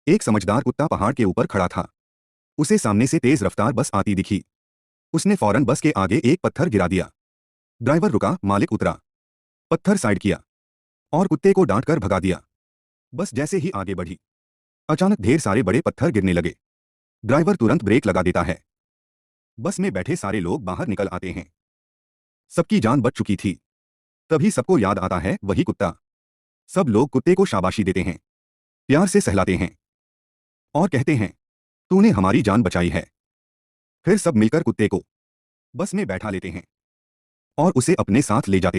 एक समझदार कुत्ता पहाड़ के ऊपर खड़ा था। उसे सामने से तेज रफ्तार बस आती दिखी। उसने फौरन बस के आगे एक पत्थर गिरा दिया। ड्राइवर रुका, मालिक उतरा, पत्थर साइड किया और कुत्ते को डांट कर भगा दिया। बस जैसे ही आगे बढ़ी, अचानक ढेर सारे बड़े पत्थर गिरने लगे। ड्राइवर तुरंत ब्रेक लगा देता है। बस में बैठे सारे लोग बाहर निकल आते हैं। सबकी जान बच चुकी थी। तभी सबको याद आता है वही कुत्ता। सब लोग कुत्ते को शाबाशी देते हैं, प्यार से सहलाते हैं और कहते हैं, तूने हमारी जान बचाई है। फिर सब मिलकर कुत्ते को बस में बैठा लेते हैं और उसे अपने साथ ले जाते हैं।